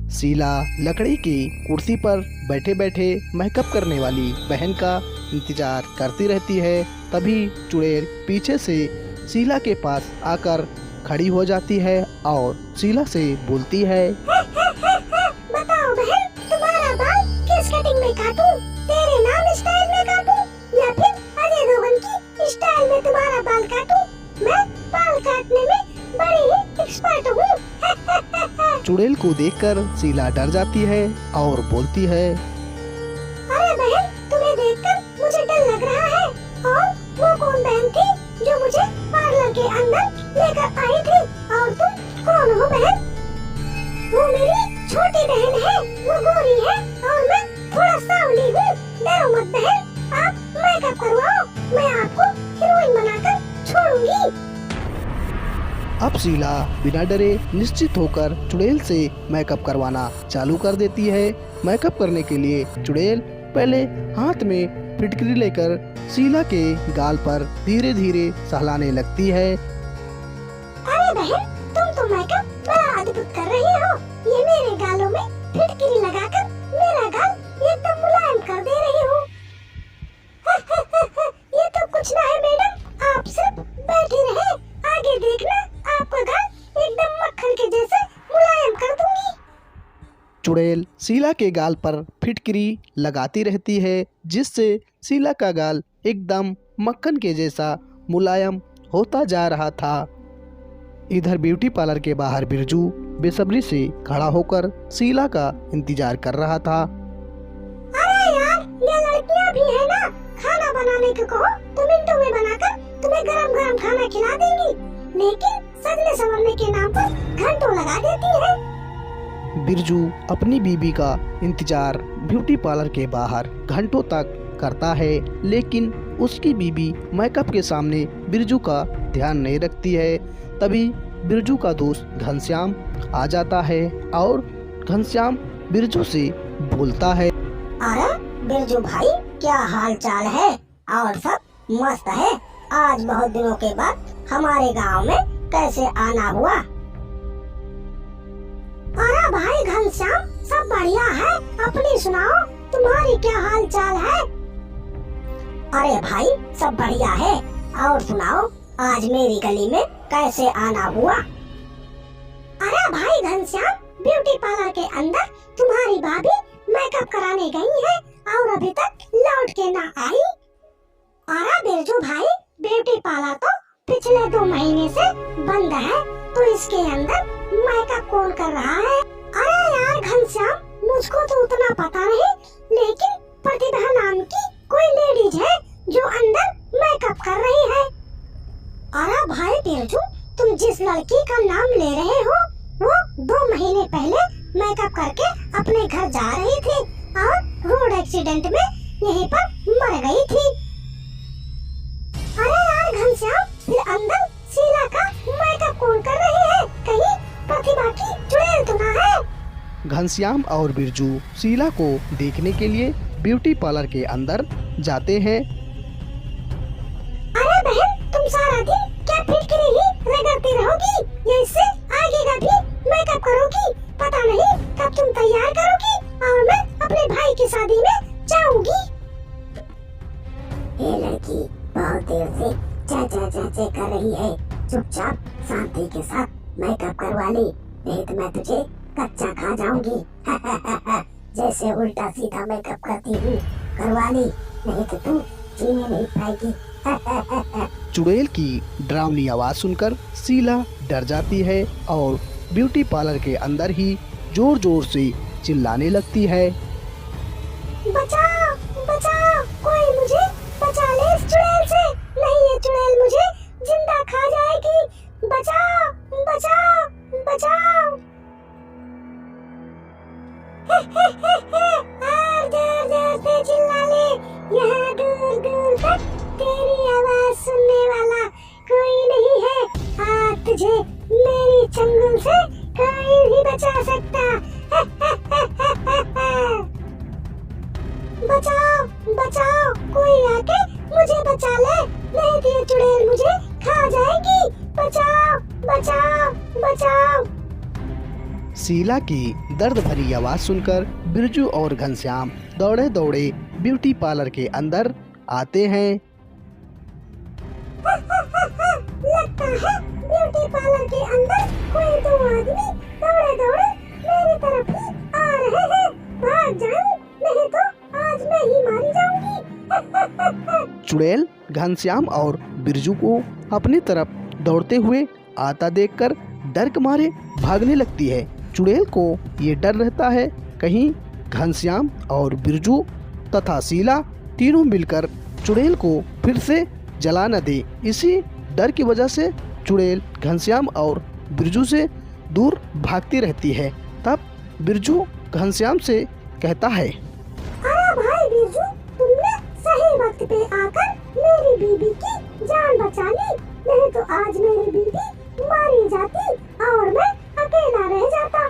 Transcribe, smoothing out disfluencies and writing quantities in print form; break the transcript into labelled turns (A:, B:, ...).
A: शीला लकड़ी की कुर्सी पर बैठे बैठे मेकअप करने वाली बहन का इंतजार करती रहती है। तभी चुड़ैल पीछे से शीला के पास आकर खड़ी हो जाती है और शीला से बोलती है,
B: बताओ बहन, तुम्हारा बाल किस कटिंग में काटूं? तेरे नाम स्टाइल में काटूं या फिर अजय देवगन की स्टाइल में तुम्हारा बाल काटूं? मैं बाल काटने में बड़ी ही एक्सपर्ट हूँ।
A: चुड़ैल को देखकर शीला डर जाती है और बोलती है,
B: अरे बहन, तुम्हें देखकर मुझे डर लग रहा है। और वो कौन बहन थी जो मुझे पार्लर के अंदर लेकर आई थी? और तुम कौन हो बहन? वो मेरी छोटी बहन है, वो गोरी है और मैं थोड़ा सांवली हूँ। डरो मत बहन, आप मेकअप करवाओ, मैं आपको हीरोइन बनाकर छोड़ूंगी।
A: अब शीला बिना डरे निश्चित होकर चुड़ैल से मेकअप करवाना चालू कर देती है। मेकअप करने के लिए चुड़ैल पहले हाथ में फिटकरी लेकर शीला के गाल पर धीरे धीरे सहलाने लगती है।
B: अरे बहन, तुम तो मेकअप बड़ा अद्भुत कर रही हो। ये मेरे गालों में फिटकरी लगाकर मेरा गाल एकदम मुलायम कर दे रही हो। ये तो कुछ ना है मैडम, आप सिर्फ बैठी रहे, आगे देखना, आपका गाल एकदम मक्खन के जैसे मुलायम कर दूंगी।
A: चुड़ैल शीला के गाल पर फिटकरी लगाती रहती है, जिससे शीला का गाल एकदम मक्खन के जैसा मुलायम होता जा रहा था। इधर ब्यूटी पार्लर के बाहर बिरजू बेसब्री से खड़ा होकर शीला का इंतजार कर रहा था।
B: अरे यार, ये लड़कियां भी है ना, खाना बनाने को कहो तो मिनटों में बनाकर तुम्हें गरम गरम खाना खिला देंगी, लेकिन सजने संवरने के नाम पर घंटों लगा देती है।
A: बिरजू अपनी बीबी का इंतजार ब्यूटी पार्लर के बाहर घंटों तक करता है, लेकिन उसकी बीबी मेकअप के सामने बिरजू का ध्यान नहीं रखती है। तभी बिरजू का दोस्त घनश्याम आ जाता है और घनश्याम बिरजू से बोलता है,
B: अरे बिरजू भाई, क्या हाल चाल है? और सब मस्त है? आज बहुत दिनों के बाद हमारे गांव में कैसे आना हुआ? अरे भाई घनश्याम, सब बढ़िया है, अपनी सुनाओ, तुम्हारी क्या हाल चाल है? अरे भाई सब बढ़िया है, और सुनाओ, आज मेरी गली में कैसे आना हुआ? अरे भाई घनश्याम, ब्यूटी पार्लर के अंदर तुम्हारी भाभी मेकअप कराने गई है और अभी तक लौट के ना आई। अरे बिरजू भाई, ब्यूटी पार्लर तो पिछले 2 महीने से बंद है, तो इसके अंदर मेकअप कौन कर रहा है? अरे यार घनश्याम, मुझको तो उतना पता नहीं, लेकिन प्रतिभा नाम की कोई लेडीज है जो अंदर मेकअप कर रही है। अरे भाई बिरजू, तुम जिस लड़की का नाम ले रहे हो, वो 2 महीने पहले मेकअप करके अपने घर जा रही थी और रोड एक्सीडेंट में यहीं पर मर गई थी। अरे यार घनश्याम, फिर अंदर शीला का मेकअप कौन कर रही है? कहीं प्रतिभा की चुड़ैल तो ना है?
A: घनश्याम और बिरजू शीला को देखने के लिए ब्यूटी पार्लर के अंदर जाते हैं।
B: अरे बहन, तुम सारा दिन क्या फिटकरी ही रगड़ती रहोगी या इससे आगे का भी मेकअप करोगी? पता नहीं कब तुम तैयार करोगी और मैं अपने भाई की शादी में जाऊंगी। ये लड़की बहुत देर से चे कर रही है, चुपचाप शांति के साथ मेकअप करवा ली, नहीं तो मैं तुझे कच्चा खा जाऊंगी। जैसे उल्टा सीधा मेकअप करती हूँ, करवा ली, नहीं तो तू जीने नहीं पाएगी।
A: चुड़ैल की डरावनी आवाज सुनकर शीला डर जाती है और ब्यूटी पार्लर के अंदर ही जोर जोर से चिल्लाने लगती है,
B: बचाओ बचाओ, कोई मुझे बचा ले इस चुड़ैल से, नहीं ये चुड़ैल मुझे जिंदा खा जाएगी, बचाओ बचाओ बचाओ। और जोर जोर से चिल्ला ले, यहाँ दूर दूर तक तेरी आवाज सुनने वाला कोई नहीं है, आज तुझे मेरी चंगुल से कोई भी बचा सकता। बचाओ बचाओ, कोई आके मुझे बचा ले, नहीं तो ये चुड़ैल मुझे खा जाएगी, बचाओ बचाओ बचाओ।
A: शीला की दर्द भरी आवाज सुनकर बिरजू और घनश्याम दौड़े दौड़े ब्यूटी पार्लर के अंदर आते हैं।
B: लगता है ब्यूटी पार्लर के अंदर कोई दो आदमी दौड़े दौड़े मेरी तरफ ही आ रहे हैं। भाग जाऊं, नहीं तो आज मैं ही मारी जाऊंगी।
A: चुड़ैल घनश्याम और बिरजू को अपनी तरफ दौड़ते हुए आता देखकर डर के मारे भागने लगती है। चुड़ैल को ये डर रहता है कहीं घनश्याम और बिरजू तथा शीला तीनों मिलकर चुड़ैल को फिर से जला न दे। इसी डर की वजह से चुड़ैल घनश्याम और बिरजू से दूर भागती रहती है। तब बिरजू घनश्याम से कहता है,
B: अरे भाई बिरजू, तुमने सही वक्त पे आकर मेरी बीबी की जान बचा ली, नहीं तो आज मेरी बीबी मारी जाती और मैं अकेला रह जाता।